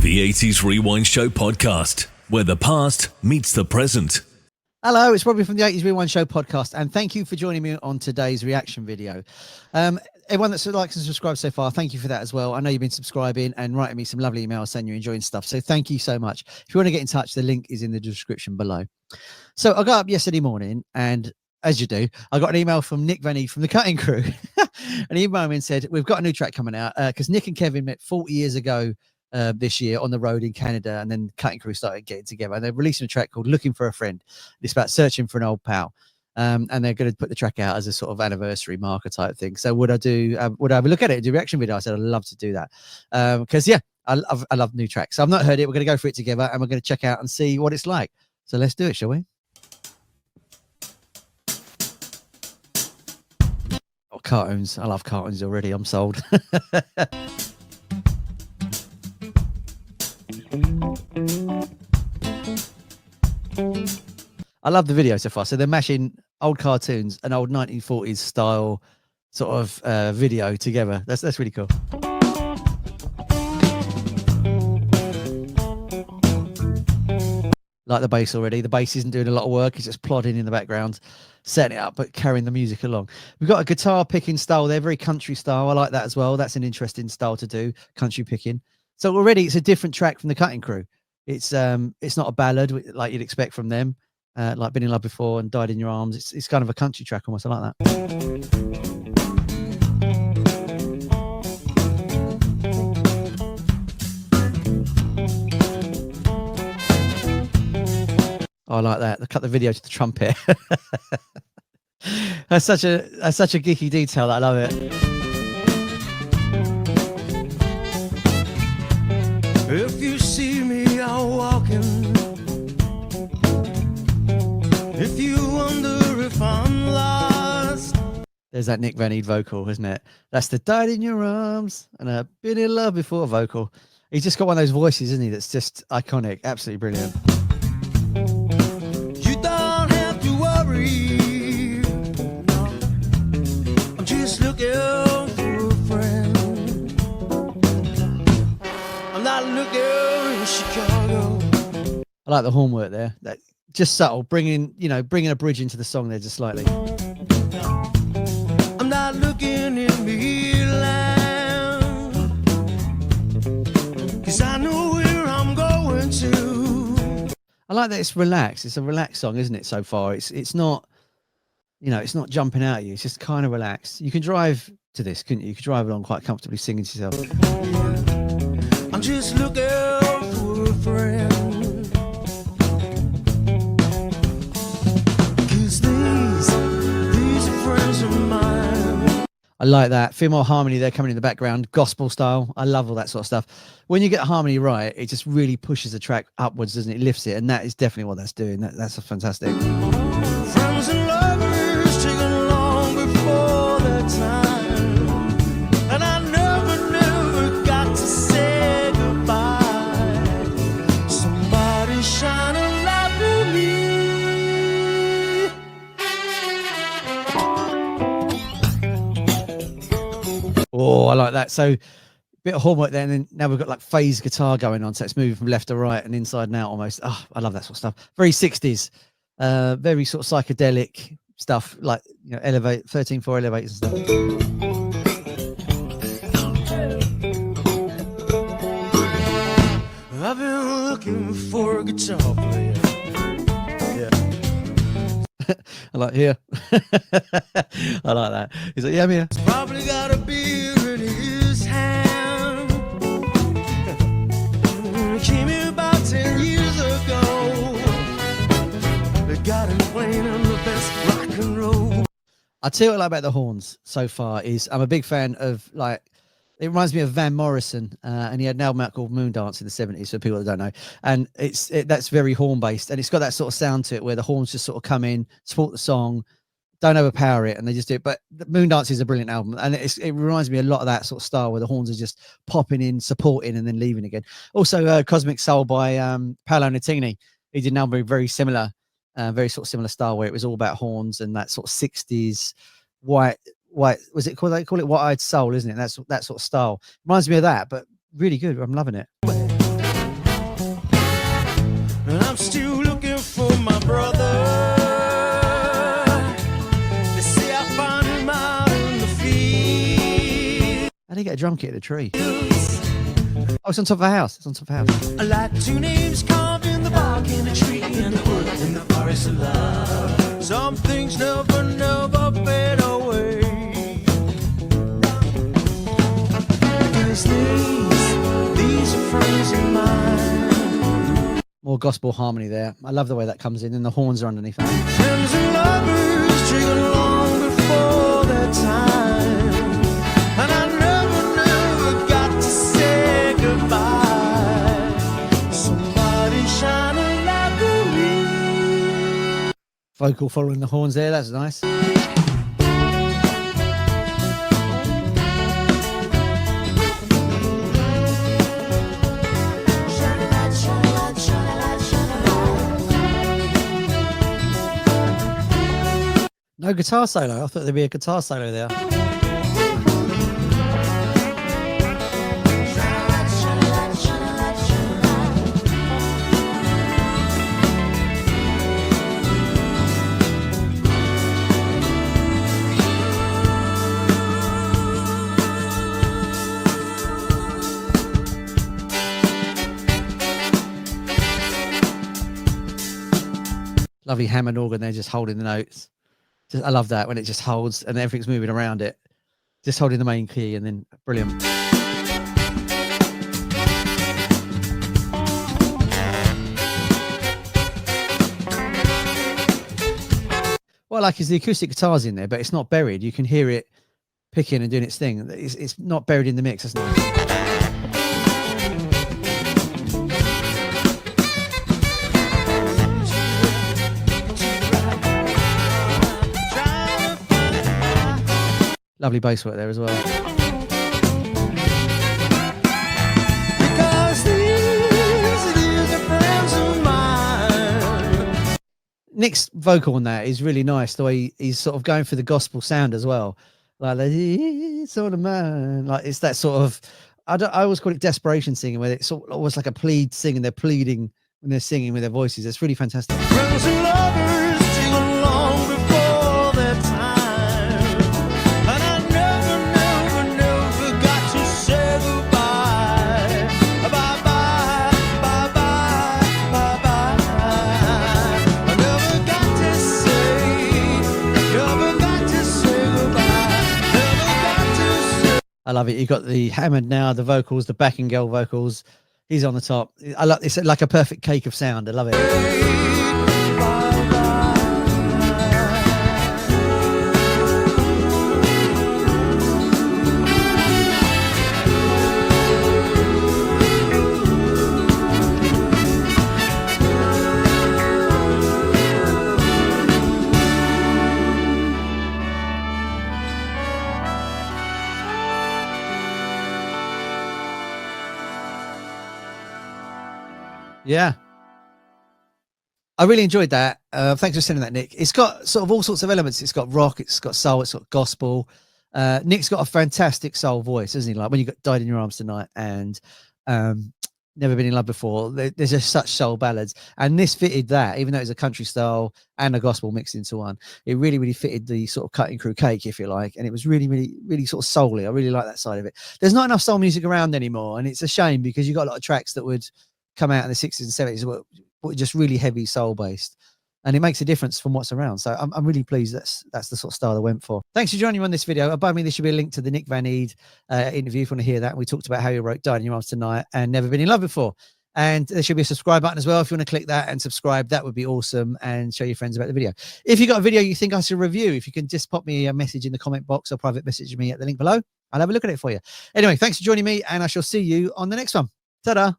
The 80s Rewind Show podcast, where the past meets the present. Hello, it's Robbie from the 80s Rewind Show podcast, and thank you for joining me on today's reaction video. Everyone that's liked and subscribed so far, thank you for that as well. I know you've been subscribing and writing me some lovely emails saying you're enjoying stuff, so thank you so much. If you want to get in touch, the link is in the description below. So I got up yesterday morning, and as you do, I got an email from Nick Van Eede from the Cutting Crew. And he emailed me and said, we've got a new track coming out, because Nick and Kevin met 40 years ago this year on the road in Canada, and then Cutting Crew started getting together, and they're releasing a track called Looking for a Friend. It's about searching for an old pal, and they're going to put the track out as a sort of anniversary marker type thing. So would I have a look at it and do a reaction video? I said I'd love to do that, because yeah, I love new tracks. So I've not heard it. We're going to go through it together, and we're going to check out and see what it's like. So let's do it, shall we? Oh, cartoons. I love cartoons already. I'm sold. I love the video so far. So they're mashing old cartoons and old 1940s style sort of video together. That's really cool. Like the bass already. The bass isn't doing a lot of work. It's just plodding in the background, setting it up, but carrying the music along. We've got a guitar picking style there, very country style. I like that as well. That's an interesting style to do, country picking. So already it's a different track from the Cutting Crew. It's not a ballad like you'd expect from them, like Been in Love Before and Died in Your Arms. It's kind of a country track almost. I like that. I like that. They cut the video to the trumpet. That's such a geeky detail. I love it. If you see me out walking, if you wonder if I'm lost. There's that Nick Van Eede vocal, isn't it? That's the Died in Your Arms and I've Been in Love Before vocal. He's just got one of those voices, isn't he? That's just iconic. Absolutely brilliant. You don't have to worry. I'm just looking for a friend. I'm not looking in Chicago. I like the horn work there. That just subtle, bringing a bridge into the song there just slightly. I'm not looking in Milan, 'cause I know where I'm going to. I like that it's relaxed. It's a relaxed song, isn't it? So far, it's not, it's not jumping out at you. It's just kind of relaxed. You can drive to this, couldn't you? You could drive along quite comfortably, singing to yourself. I'm just looking for a friend. I like that. Female harmony there coming in the background, gospel style. I love all that sort of stuff. When you get harmony right, it just really pushes the track upwards, doesn't it? It lifts it, and that is definitely what that's doing. That's a fantastic. Friends and lovers taken long before their time, and I never got to say goodbye. Somebody shine a light for me. Oh, I like that. So bit of homework there, and then now we've got like phase guitar going on, so it's moving from left to right and inside and out almost. Oh, I love that sort of stuff. Very 60s, very sort of psychedelic stuff, like elevate 13/4 elevators and stuff. I've been looking for a guitar player. Yeah. I like here. I like that. He's like, yeah, I'm here. He's probably got a beer in his hand. Came here about 10 years ago. They got him playing the best rock and roll. I'll tell you what I like about the horns so far is I'm a big fan of, like, it reminds me of Van Morrison, and he had an album out called Moondance in the 70s for people that don't know, and that's very horn based, and it's got that sort of sound to it where the horns just sort of come in, support the song, don't overpower it, and they just do it. But Moondance is a brilliant album, and it reminds me a lot of that sort of style where the horns are just popping in, supporting, and then leaving again. Also, Cosmic Soul by Paolo Nutini. He did an album very similar, very sort of similar style where it was all about horns and that sort of 60s white was it called? They call it white-eyed soul, isn't it? That sort of style reminds me of that, but really good. I'm loving it. and I'm still looking for my brother. They say I found him out in the field. How do you get a drum kit at a tree? Oh, it's on top of a house. It's on top of a house. I like two names carved in the bark, in the tree, in the wood, in the forest of love. Some things never, never fade away. Because these are friends of mine. More gospel harmony there. I love the way that comes in, and the horns are underneath. Friends and lovers triggered long before their time. And I never got to say goodbye. Somebody shine a light on me. Vocal following the horns there. That's nice. No guitar solo. I thought there'd be a guitar solo there. Lovely Hammond organ there, just holding the notes. I love that when it just holds and everything's moving around it. Just holding the main key and then brilliant. What I like is the acoustic guitar's in there, but it's not buried. You can hear it picking and doing its thing. It's not buried in the mix. That's nice. Lovely bass work there as well. Because these are friends of mine. Nick's vocal on that is really nice. The way he's sort of going for the gospel sound as well. Like, it's all of mine. Like, it's that sort of, I always call it desperation singing, where it's almost like a plead singing. They're pleading when they're singing with their voices. It's really fantastic. Friends and lovers take long before their time. And I never got to say goodbye. Bye-bye, bye-bye, bye-bye. I never got to say goodbye. Never got to say. I love it. You've got the Hammond now, the vocals, the backing girl vocals. He's on the top. I love it's like a perfect cake of sound. I love it. Yeah. I really enjoyed that. Thanks for sending that, Nick. It's got sort of all sorts of elements. It's got rock, it's got soul, it's got gospel. Nick's got a fantastic soul voice, isn't he? Like When You Got Died in Your Arms Tonight and Never Been in Love Before. There's just such soul ballads. And this fitted that, even though it's a country style and a gospel mixed into one. It really, really fitted the sort of cutting crew cake, if you like. And it was really, really, really sort of soul-y. I really like that side of it. There's not enough soul music around anymore. And it's a shame because you've got a lot of tracks that would come out in the 60s and 70s were just really heavy soul based, and it makes a difference from what's around. So I'm really pleased that's the sort of style I went for. Thanks for joining me on this video. Above me there should be a link to the Nick Van Eede interview if you want to hear that. We talked about how he wrote Died in Your Arms Tonight and Never Been in Love Before, and there should be a subscribe button as well. If you want to click that and subscribe, that would be awesome, and show your friends about the video. If you got a video you think I should review, if you can just pop me a message in the comment box or private message me at the link below, I'll have a look at it for you. Anyway, thanks for joining me, and I shall see you on the next one. Ta-da.